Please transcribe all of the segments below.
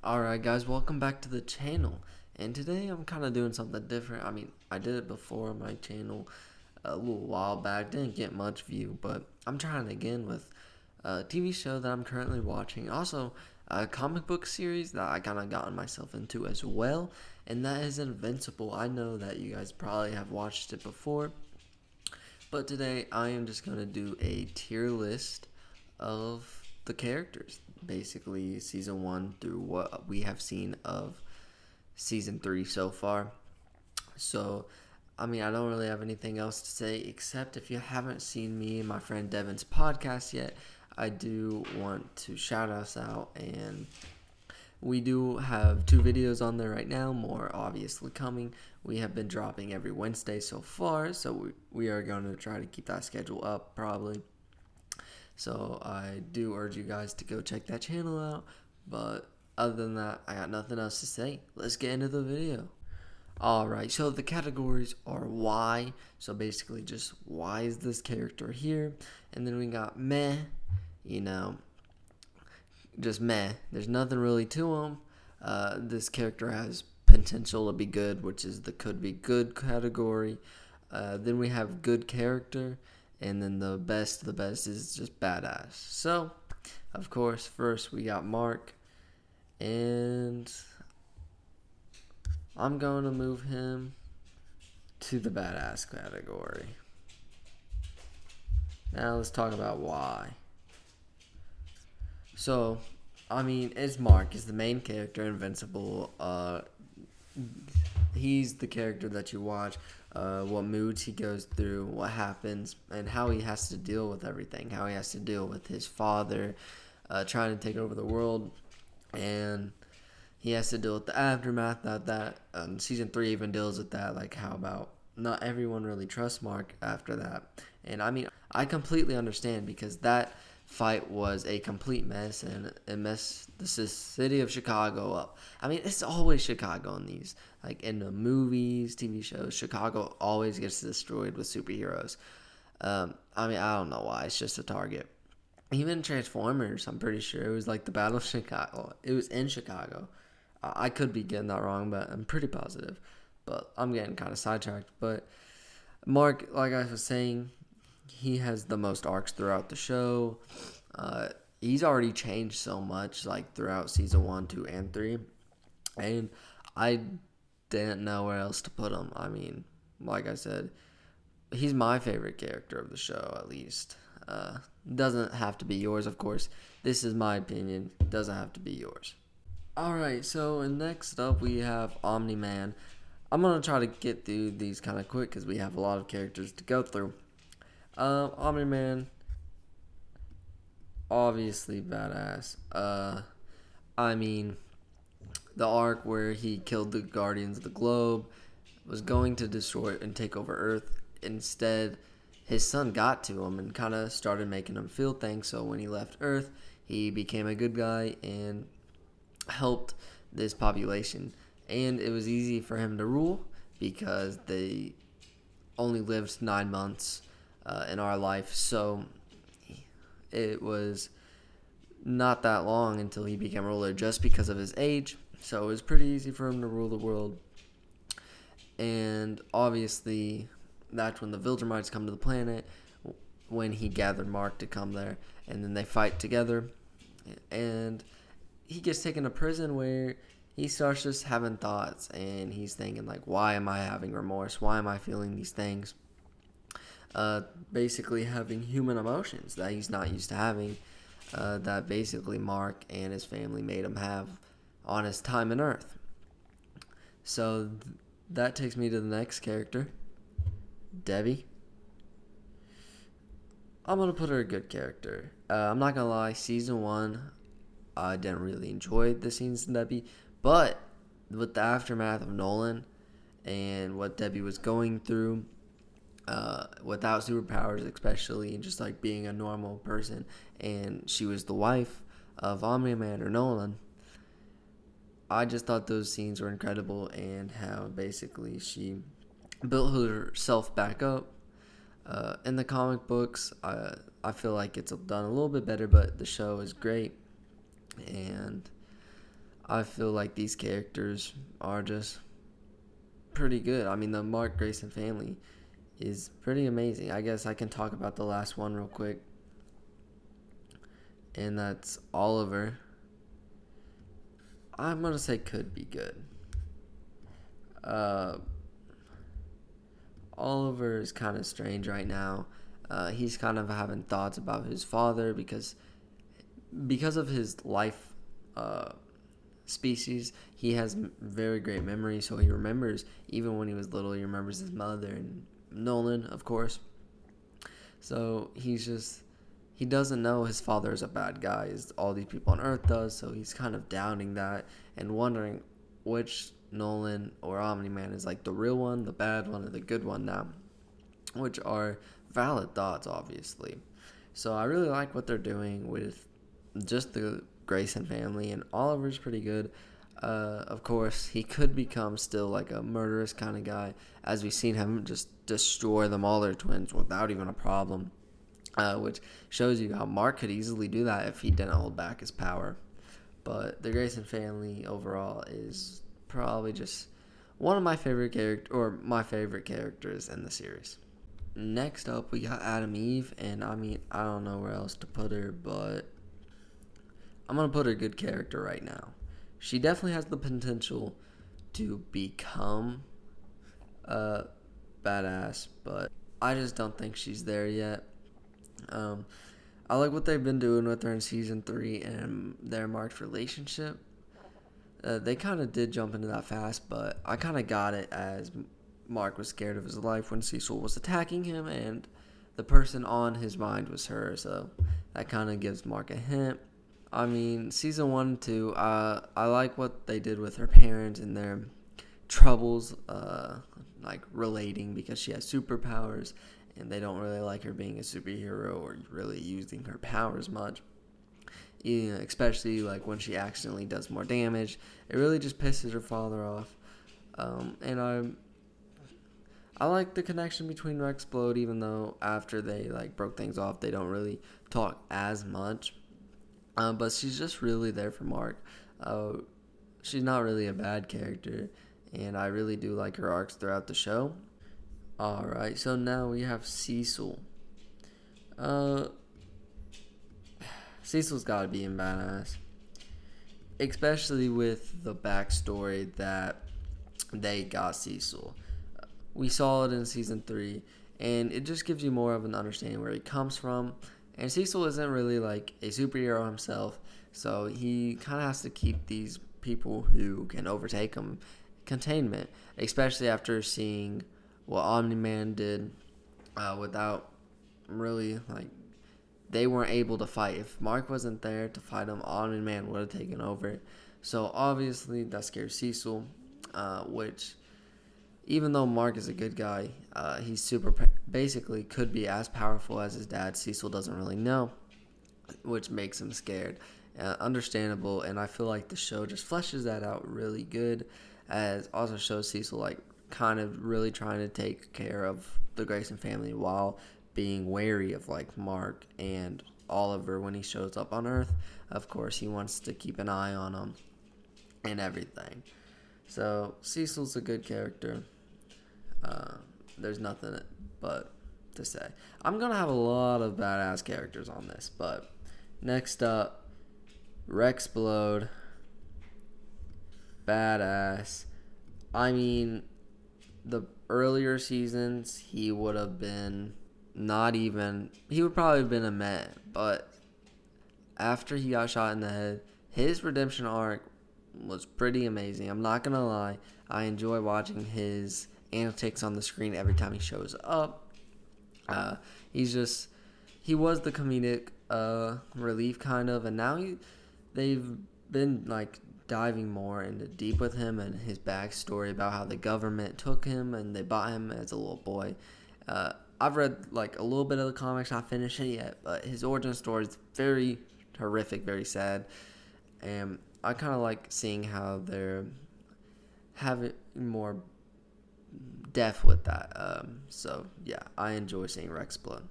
Alright guys, welcome back to the channel. And today I'm kind of doing something different. I did it before on my channel a little while back. Didn't get much view, but I'm trying again with a TV show that I'm currently watching. Also, a comic book series that I kind of gotten myself into as well. And that is Invincible. I know that you guys probably have watched it before. But today I am just going to do a tier list of the characters. Basically, season 1 through what we have seen of season 3 so far. So, I don't really have anything else to say except if you haven't seen me and my friend Devans Podcast yet, I do want to shout us out, and we do have 2 videos on there right now, more obviously coming. We have been dropping every Wednesday so far, so we are going to try to keep that schedule up probably. So I do urge you guys to go check that channel out. But other than that, I got nothing else to say. Let's get into the video. Alright, so the categories are why. So basically just why is this character here? And then we got meh, just meh. There's nothing really to him. This character has potential to be good, which is the could be good category. Then we have good character. And then the best is just badass. So, of course, first we got Mark. And I'm going to move him to the badass category. Now let's talk about why. So, it's Mark. He's the main character, Invincible. He's the character that you watch, what moods he goes through, what happens, and how he has to deal with everything, how he has to deal with his father trying to take over the world, and he has to deal with the aftermath of that. Season 3 even deals with that, like how about not everyone really trusts Mark after that. And I completely understand, because that fight was a complete mess, and it messed the city of Chicago up. It's always Chicago in these. Like in the movies, TV shows, Chicago always gets destroyed with superheroes. I don't know why. It's just a target. Even Transformers, I'm pretty sure it was like the Battle of Chicago. It was in Chicago. I could be getting that wrong, but I'm pretty positive. But I'm getting kind of sidetracked. But Mark, like I was saying, he has the most arcs throughout the show. He's already changed so much, like throughout season 1, 2, and 3, and I didn't know where else to put him. Like I said, he's my favorite character of the show, at least. Doesn't have to be yours, of course. This is my opinion. Doesn't have to be yours. Alright, so next up we have Omni-Man. I'm going to try to get through these kind of quick because we have a lot of characters to go through. Omni-Man, obviously badass. The arc where he killed the Guardians of the Globe was going to destroy and take over Earth. Instead, his son got to him and kind of started making him feel things. So when he left Earth, he became a good guy and helped this population. And it was easy for him to rule because they only lived 9 months in our life. So it was not that long until he became ruler just because of his age. So it was pretty easy for him to rule the world. And obviously, that's when the Viltrumites come to the planet, when he gathered Mark to come there. And then they fight together. And he gets taken to prison where he starts just having thoughts. And he's thinking, like, why am I having remorse? Why am I feeling these things? Basically having human emotions that he's not used to having. That basically Mark and his family made him have on his time on Earth. So that takes me to the next character, Debbie. I'm going to put her a good character. I'm not going to lie, season 1, I didn't really enjoy the scenes in Debbie. But with the aftermath of Nolan and what Debbie was going through, without superpowers especially, and just like being a normal person, and she was the wife of Omni-Man or Nolan, I just thought those scenes were incredible, and how basically she built herself back up. In the comic books, I feel like it's done a little bit better, but the show is great, and I feel like these characters are just pretty good. I mean, the Mark Grayson family is pretty amazing. I guess I can talk about the last one real quick, and that's Oliver. I'm going to say could be good. Uh, Oliver is kind of strange right now. He's kind of having thoughts about his father because of his life species. He has very great memory, so he remembers even when he was little. He remembers his mother and Nolan, of course. So he doesn't know his father is a bad guy, as all these people on Earth does. So he's kind of doubting that and wondering which Nolan or Omni-Man is like the real one, the bad one, or the good one now, which are valid thoughts, obviously. So I really like what they're doing with just the Grayson family, and Oliver's pretty good. Of course, he could become still like a murderous kind of guy, as we've seen him just destroy the Mauler twins without even a problem, which shows you how Mark could easily do that if he didn't hold back his power. But the Grayson family overall is probably just one of my favorite my favorite characters in the series. Next up, we got Adam Eve, and I mean, I don't know where else to put her, but I'm going to put her good character right now. She definitely has the potential to become a badass, but I just don't think she's there yet. I like what they've been doing with her in season 3 and their Mark's relationship. They kind of did jump into that fast, but I kind of got it as Mark was scared of his life when Cecil was attacking him, and the person on his mind was her, so that kind of gives Mark a hint. I mean, season 1 and 2, I like what they did with her parents and their troubles, like relating, because she has superpowers, and they don't really like her being a superhero or really using her powers much. You know, especially like when she accidentally does more damage. It really just pisses her father off. And I like the connection between Rexplode, even though after they like broke things off, they don't really talk as much. But she's just really there for Mark. She's not really a bad character, and I really do like her arcs throughout the show. Alright, so now we have Cecil. Cecil's gotta be in badass. Especially with the backstory that they got Cecil. We saw it in season 3, and it just gives you more of an understanding where he comes from. And Cecil isn't really like a superhero himself, so he kind of has to keep these people who can overtake him containment, especially after seeing what Omni-Man did without really, like, they weren't able to fight. If Mark wasn't there to fight him, Omni-Man would have taken over. So obviously that scares Cecil, which, even though Mark is a good guy, he's basically could be as powerful as his dad. Cecil doesn't really know, which makes him scared. Understandable, and I feel like the show just fleshes that out really good, as also shows Cecil like kind of really trying to take care of the Grayson family while being wary of like Mark and Oliver when he shows up on Earth. Of course, he wants to keep an eye on him and everything. So Cecil's a good character. There's nothing but to say. I'm gonna have a lot of badass characters on this, but next up, Rexplode. Badass. I mean, the earlier seasons, he would have been he would probably have been a meh, but after he got shot in the head, his redemption arc was pretty amazing. I'm not gonna lie. I enjoy watching his antics on the screen every time he shows up. He was the comedic relief kind of, and now they've been like diving more into deep with him and his backstory about how the government took him and they bought him as a little boy. I've read like a little bit of the comics, not finished it yet, but his origin story is very horrific, very sad, and I kind of like seeing how they're having more depth with that. So yeah, I enjoy seeing Rexplode.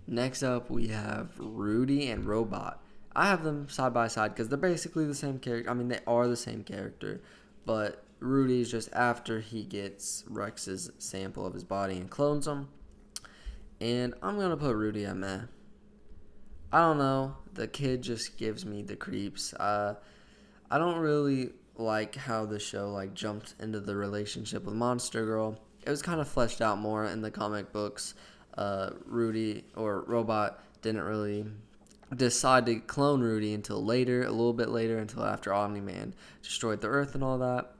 Next up, we have Rudy and Robot. I have them side by side because they're basically the same character. I mean, they are the same character, but Rudy is just after he gets Rex's sample of his body and clones him. And I'm going to put Rudy at meh. I don't know. The kid just gives me the creeps. I don't really like how the show like jumped into the relationship with Monster Girl. It was kind of fleshed out more in the comic books. Rudy or Robot didn't really decide to clone Rudy until later, a little bit later, until after Omni-Man destroyed the Earth and all that.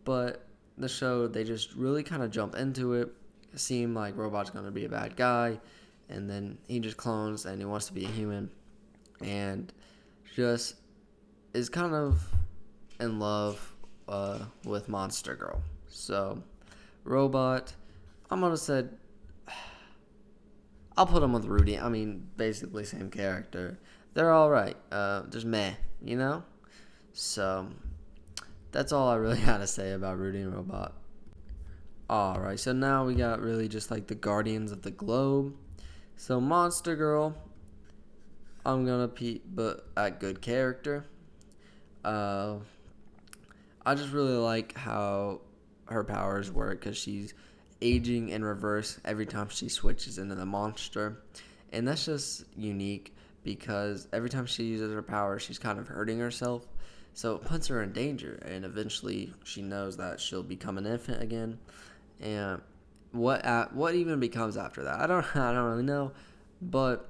But the show, they just really kind of jump into it. It seemed like Robot's going to be a bad guy, and then he just clones and he wants to be a human, and just is kind of in love with Monster Girl. So, Robot, I'm going to say, I'll put him with Rudy. I mean, basically same character. They're all right. Just meh, you know? So, that's all I really got to say about Rudy and Robot. Alright, so now we got really just like the Guardians of the Globe. So, Monster Girl, I'm going to put at good character. I just really like how her powers work because she's aging in reverse every time she switches into the monster. And that's just unique because every time she uses her power, she's kind of hurting herself. So it puts her in danger, and eventually she knows that she'll become an infant again. And what even becomes after that? I don't really know. But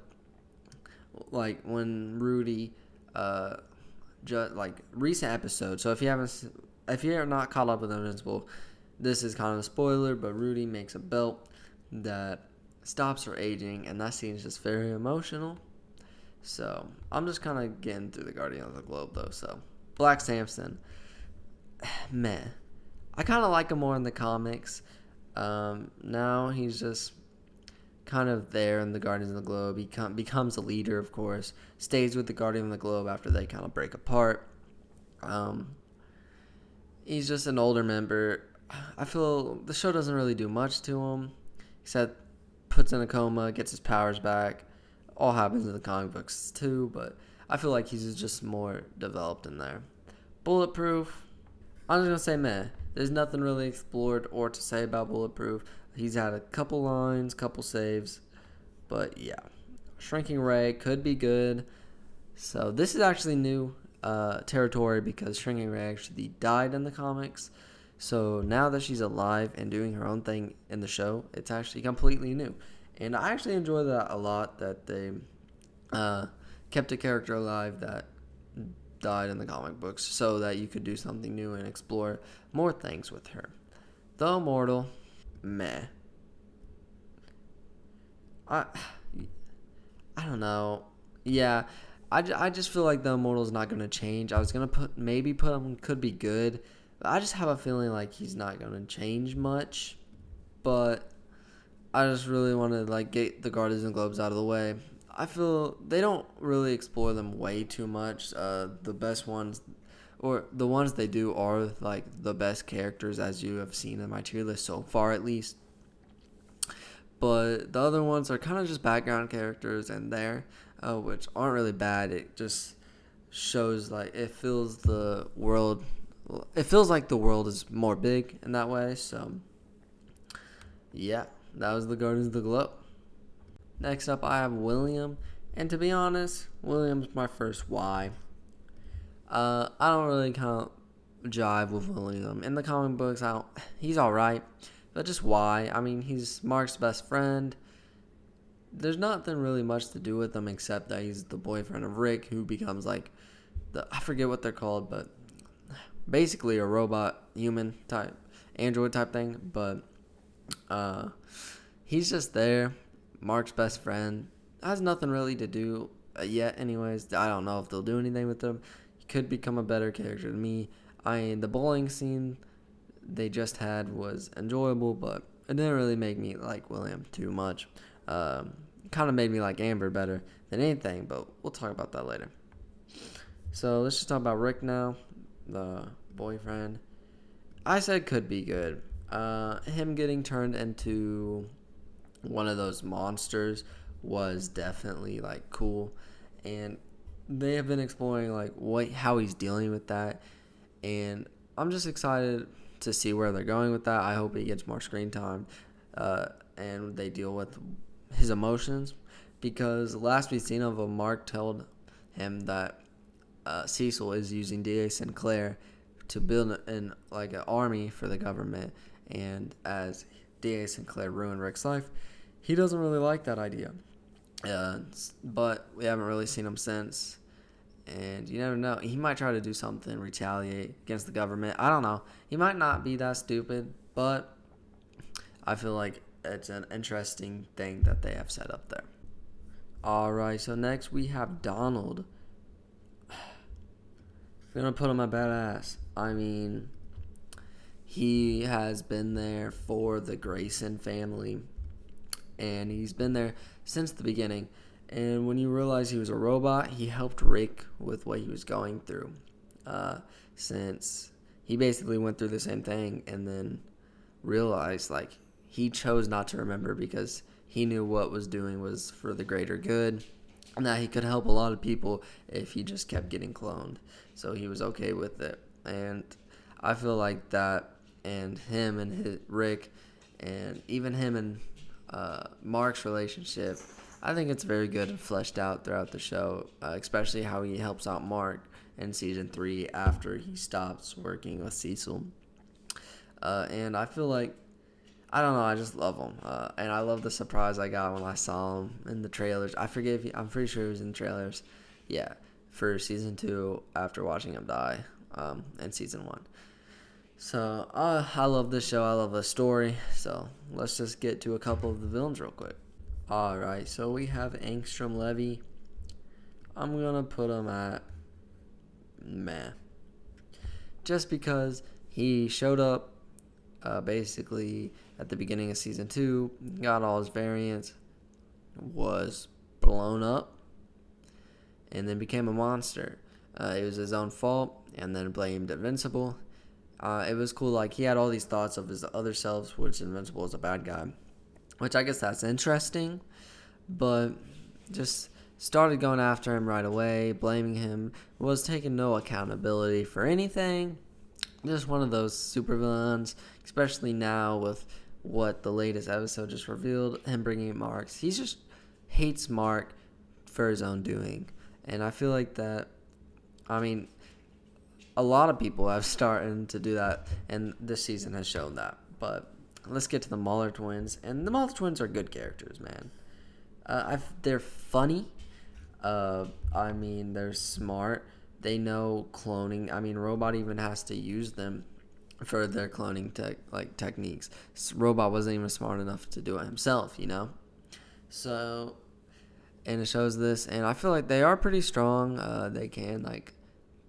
like when Rudy just like recent episodes. So if you're not caught up with Invincible, this is kind of a spoiler, but Rudy makes a belt that stops her aging, and that scene is just very emotional. So I'm just kind of getting through the Guardian of the Globe though. So Black Samson, meh. I kind of like him more in the comics. Now he's just kind of there in the Guardians of the Globe. He becomes a leader, of course. Stays with the Guardian of the Globe after they kind of break apart. He's just an older member. I feel the show doesn't really do much to him. Except puts in a coma, gets his powers back. All happens in the comic books too, but I feel like he's just more developed in there. Bulletproof, I'm just going to say meh. There's nothing really explored or to say about Bulletproof. He's had a couple lines, couple saves, but yeah. Shrinking Ray could be good. So this is actually new territory because Shrinking Ray actually died in the comics. So now that she's alive and doing her own thing in the show, it's actually completely new. And I actually enjoy that a lot, that they kept a character alive that died in the comic books so that you could do something new and explore more things with her. The Immortal, meh. I don't know. Yeah, I just feel like the Immortal's not going to change. I was going to put him could be good, but I just have a feeling like he's not going to change much. But I just really want to like get the Guardians and Globes out of the way. I feel they don't really explore them way too much. The best ones, or the ones they do, are like the best characters as you have seen in my tier list so far, at least. But the other ones are kind of just background characters in there, which aren't really bad. It just shows like it feels like the world is more big in that way. So yeah, that was the Guardians of the Globe. Next up, I have William, and to be honest, William's my first Y. I don't really kind of jive with William in the comic books. He's all right, but just Y. I mean, he's Mark's best friend. There's nothing really much to do with him except that he's the boyfriend of Rick, who becomes like I forget what they're called, but basically a robot, human type, android type thing. But he's just there. Mark's best friend. Has nothing really to do yet anyways. I don't know if they'll do anything with him. He could become a better character than me. The bowling scene they just had was enjoyable, but it didn't really make me like William too much. Kind of made me like Amber better than anything, but we'll talk about that later. So let's just talk about Rick now, the boyfriend. I said could be good. Him getting turned into one of those monsters was definitely like cool, and they have been exploring how he's dealing with that, and I'm just excited to see where they're going with that. I hope he gets more screen time, and they deal with his emotions, because last we've seen of him, Mark told him that Cecil is using D.A. Sinclair to build an army for the government, and as D.A. Sinclair ruined Rick's life, he doesn't really like that idea. But we haven't really seen him since, and you never know. He might try to do something, retaliate against the government. I don't know. He might not be that stupid, but I feel like it's an interesting thing that they have set up there. Alright, so next we have Donald. I'm gonna put him a badass. I mean, he has been there for the Grayson family, and he's been there since the beginning. And when you realize he was a robot, he helped Rick with what he was going through, since he basically went through the same thing and then realized he chose not to remember because he knew what was doing was for the greater good, and that he could help a lot of people if he just kept getting cloned. So he was okay with it. And I feel like that, and him and Rick, and even him and Mark's relationship, I think it's very good and fleshed out throughout the show, especially how he helps out Mark in season 3 after he stops working with Cecil. And I feel like, I don't know, I just love him. And I love the surprise I got when I saw him in the trailers. I'm pretty sure he was in the trailers. Yeah, for season 2 after watching him die in season 1. So I love this show. I love the story. So let's just get to a couple of the villains real quick. Alright, so we have Angstrom Levy. I'm going to put him at meh. Just because he showed up basically at the beginning of season 2, got all his variants, was blown up, and then became a monster. It was his own fault, and then blamed Invincible. It was cool, he had all these thoughts of his other selves, which Invincible is a bad guy. Which I guess that's interesting, but just started going after him right away, blaming him, was taking no accountability for anything. Just one of those supervillains, especially now with what the latest episode just revealed, him bringing Mark. He just hates Mark for his own doing. And I feel like that, a lot of people have started to do that, and this season has shown that. But let's get to the Muller twins. And the Muller twins are good characters, man. They're funny. They're smart. They know cloning. Robot even has to use them for their cloning techniques. Robot wasn't even smart enough to do it himself, So, and it shows this. And I feel like they are pretty strong. They can,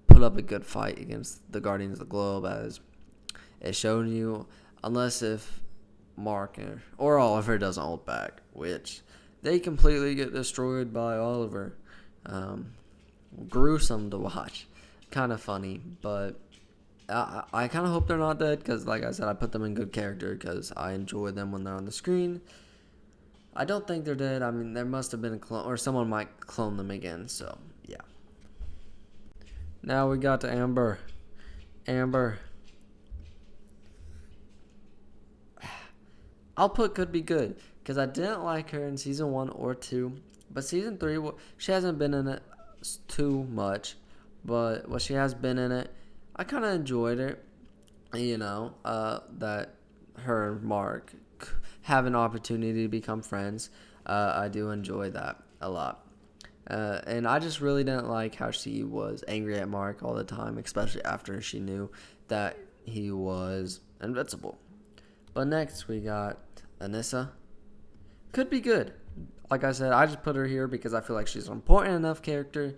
put up a good fight against the Guardians of the Globe, as it showed you. Unless if Mark or Oliver doesn't hold back, which they completely get destroyed by Oliver. Gruesome to watch. Kind of funny, but I kind of hope they're not dead, because like I said, I put them in good character because I enjoy them when they're on the screen. I don't think they're dead. There must have been a clone, or someone might clone them again, so yeah. Now we got to Amber. I'll put could be good, because I didn't like her in season 1 or 2. But season 3, she hasn't been in it too much. But what she has been in it, I kind of enjoyed it. That her and Mark have an opportunity to become friends. I do enjoy that a lot. And I just really didn't like how she was angry at Mark all the time, especially after she knew that he was invincible. But next we got Anissa. Could be good. Like I said, I just put her here because I feel like she's an important enough character.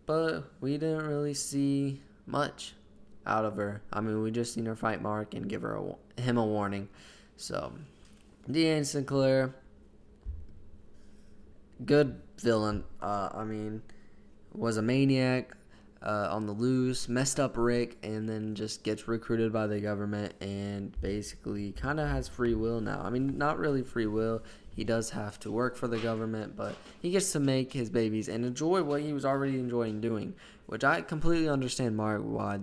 But we didn't really see much out of her. We just seen her fight Mark and give him a warning. So, D.A. Sinclair, good villain. Was a maniac, on the loose, messed up Rick, and then just gets recruited by the government and basically kind of has free will now. Not really free will. He does have to work for the government, but he gets to make his babies and enjoy what he was already enjoying doing, which I completely understand, Mark, why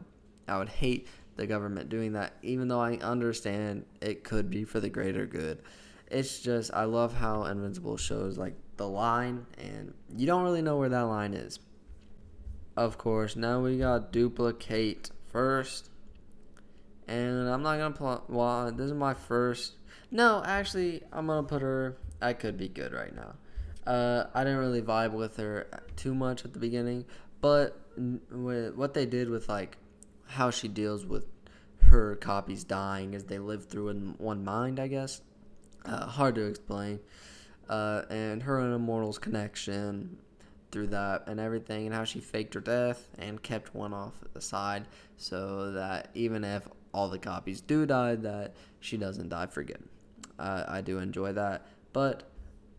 I would hate the government doing that, even though I understand it could be for the greater good. It's just, I love how Invincible shows, like, the line, and you don't really know where that line is. Of course, now we got Duplicate first. And I'm not going to plot. Well, this is my first. No, actually, I'm going to put her. I could be good right now. I didn't really vibe with her too much at the beginning. But with what they did with, like, how she deals with her copies dying as they live through in one mind, I guess. Hard to explain. And her and Immortal's connection through that and everything, and how she faked her death and kept one off the side so that even if all the copies do die, that she doesn't die for good. I do enjoy that. But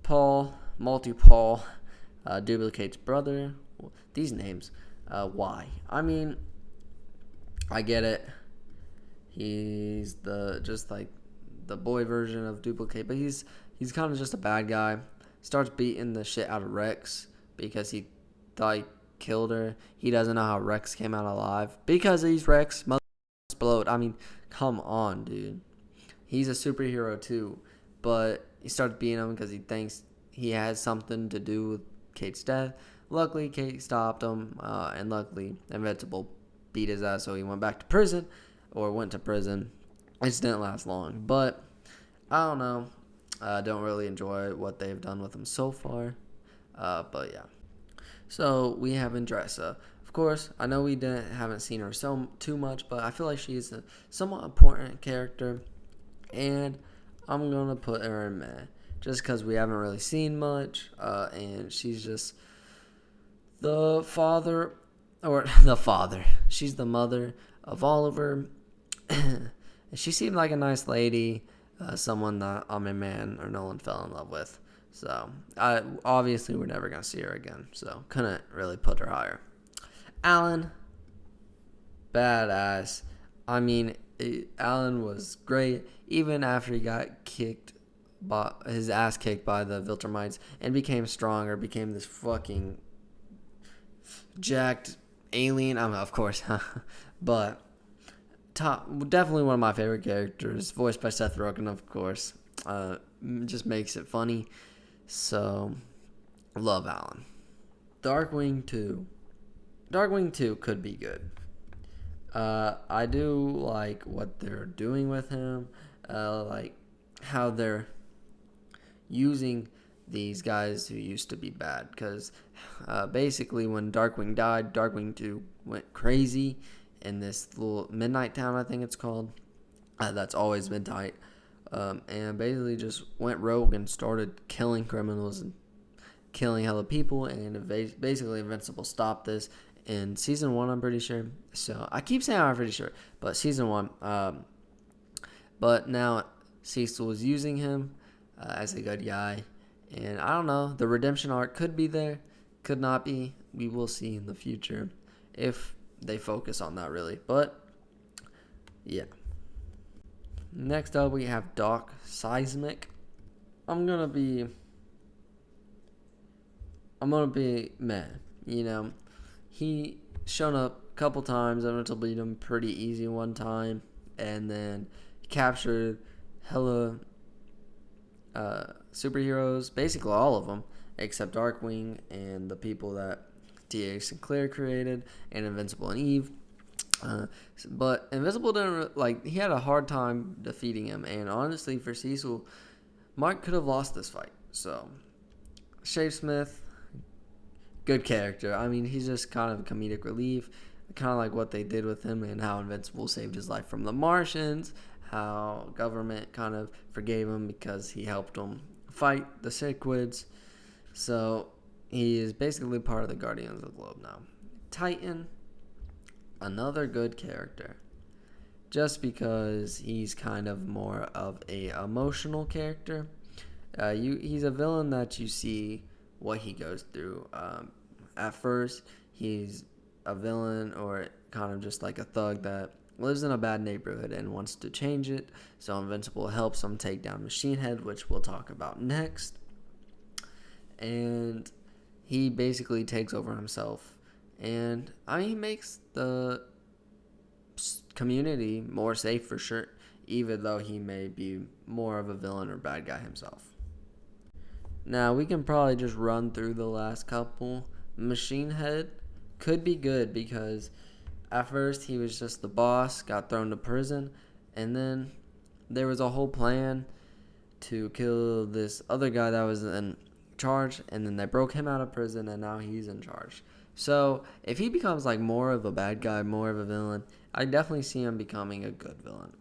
Paul, Multi-Paul, Duplicate's brother, these names, why? I mean, I get it. He's just like the boy version of Duplicate, but he's kind of just a bad guy. Starts beating the shit out of Rex because he thought he killed her. He doesn't know how Rex came out alive because he's Rex. Mother explode. I mean, come on, dude. He's a superhero too, but he starts beating him because he thinks he has something to do with Kate's death. Luckily, Kate stopped him, and luckily, Invincible beat his ass, so he went back to prison, or went to prison. It just didn't last long, but I don't know. I don't really enjoy what they've done with him so far, but yeah. So we have Andressa. Of course, I know we haven't seen her too much, but I feel like she's a somewhat important character, and I'm gonna put her in meh, just because we haven't really seen much, and she's just the father, or the father. She's the mother of Oliver. She seemed like a nice lady, someone that Man or Nolan fell in love with. So, obviously, we're never going to see her again. So, couldn't really put her higher. Alan, badass. I mean, Alan was great, even after he got his ass kicked by the Viltrumites, and became stronger, became this fucking jacked alien. I mean, of course, but definitely one of my favorite characters, voiced by Seth Rogen, of course. Just makes it funny. So, love Alan. Darkwing 2 could be good. I do like what they're doing with him. Like how they're using these guys who used to be bad. Because basically when Darkwing died, Darkwing 2 went crazy in this little midnight town, I think it's called. That's always been tight. And basically just went rogue and started killing criminals and killing hella people. And basically Invincible stopped this in season 1, I'm pretty sure. So I keep saying I'm pretty sure, but season 1. But now Cecil was using him as a good guy. And I don't know, the redemption arc could be there, could not be. We will see in the future if they focus on that, really. But yeah. Next up, we have Doc Seismic. I'm gonna be meh. You know, he shown up a couple times. I went to beat him pretty easy one time, and then he captured hella superheroes, basically all of them, except Darkwing and the people that D.A. Sinclair created, and Invincible and Eve. But Invincible didn't he had a hard time defeating him, and honestly, for Cecil, Mark could have lost this fight. So, Smith, good character. I mean, he's just kind of comedic relief, kind of like what they did with him and how Invincible saved his life from the Martians, how government kind of forgave him because he helped them fight the Cichlids. So, he is basically part of the Guardians of the Globe now. Titan, another good character, just because he's kind of more of a emotional character. He's a villain that you see what he goes through. At first, he's a villain or kind of just like a thug that lives in a bad neighborhood and wants to change it. So Invincible helps him take down Machine Head, which we'll talk about next. And he basically takes over himself. And he makes the community more safe for sure, even though he may be more of a villain or bad guy himself. Now, we can probably just run through the last couple. Machine Head could be good because at first he was just the boss, got thrown to prison, and then there was a whole plan to kill this other guy that was in charge, and then they broke him out of prison, and now he's in charge. So if he becomes like more of a bad guy, more of a villain, I definitely see him becoming a good villain.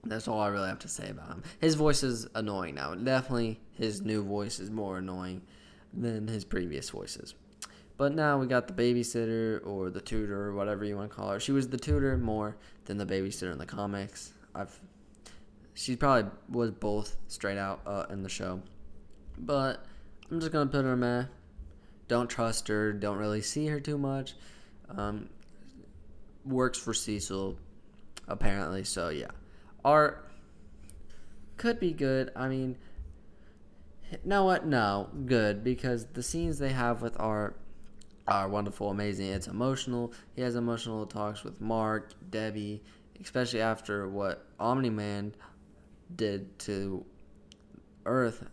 That's all I really have to say about him. His voice is annoying now. Definitely his new voice is more annoying than his previous voices. But now we got the babysitter or the tutor or whatever you want to call her. She was the tutor more than the babysitter in the comics. She probably was both straight out in the show. But I'm just going to put her meh. Don't trust her. Don't really see her too much. Works for Cecil, apparently. So, yeah. Art could be good. I mean, know what? No, good. Because the scenes they have with Art are wonderful, amazing. It's emotional. He has emotional talks with Mark, Debbie, especially after what Omni-Man did to Earth,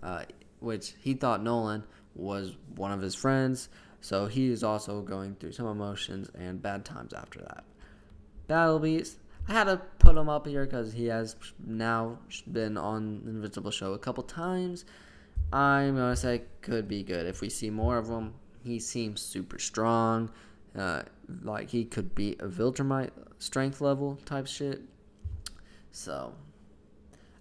which he thought Nolan was one of his friends. So he is also going through some emotions and bad times after that. Battle Beast, I had to put him up here because he has now been on the Invincible show a couple times. I'm going to say could be good. If we see more of him, he seems super strong. Like he could be a Viltrumite strength level type shit. So,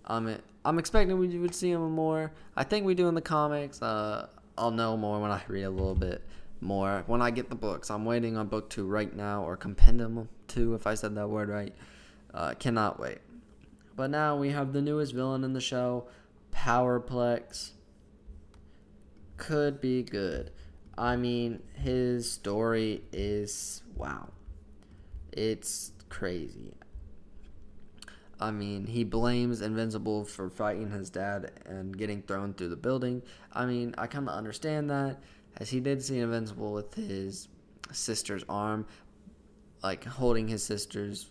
I'm expecting we would see him more. I think we do in the comics. I'll know more when I read a little bit more. When I get the books. I'm waiting on book 2 right now, or Compendium 2, if I said that word right. Cannot wait. But now we have the newest villain in the show, Powerplex. Could be good. I mean, his story is, wow. It's crazy. I mean, he blames Invincible for fighting his dad and getting thrown through the building. I mean, I kind of understand that, as he did see Invincible with his sister's arm, like holding his sister's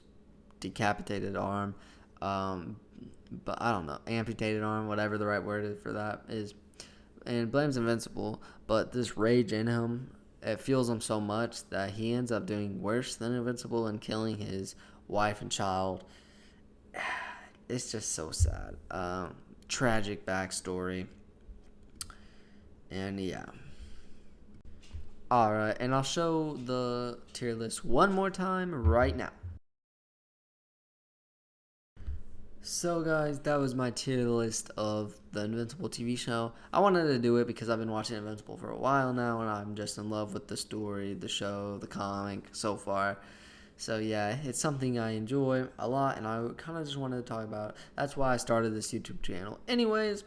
decapitated arm, but I don't know, amputated arm, whatever the right word for that is, and blames Invincible. But this rage in him, it fuels him so much that he ends up doing worse than Invincible and killing his wife and child. It's just so sad. Tragic backstory. And yeah. Alright, and I'll show the tier list one more time right now. So guys, that was my tier list of the Invincible TV show. I wanted to do it because I've been watching Invincible for a while now, and I'm just in love with the story, the show, the comic so far. So yeah, it's something I enjoy a lot, and I kind of just wanted to talk about it. That's why I started this YouTube channel anyways.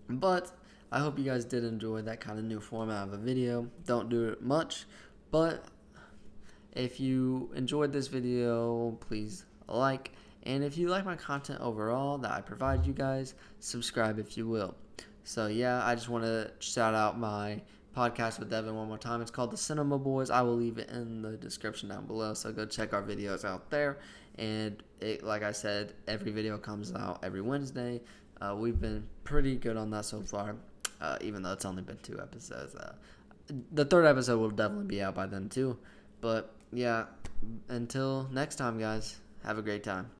But I hope you guys did enjoy that kind of new format of a video. Don't do it much, but if you enjoyed this video, please like. And if you like my content overall that I provide you guys, subscribe if you will. So yeah, I just want to shout out my podcast with Devin one more time. It's called The Cinema Boys. I will leave it in the description down below, so go check our videos out there. And like I said, every video comes out every Wednesday. We've been pretty good on that so far, even though it's only been 2 episodes. The 3rd episode will definitely be out by then too. But yeah, until next time, guys, have a great time.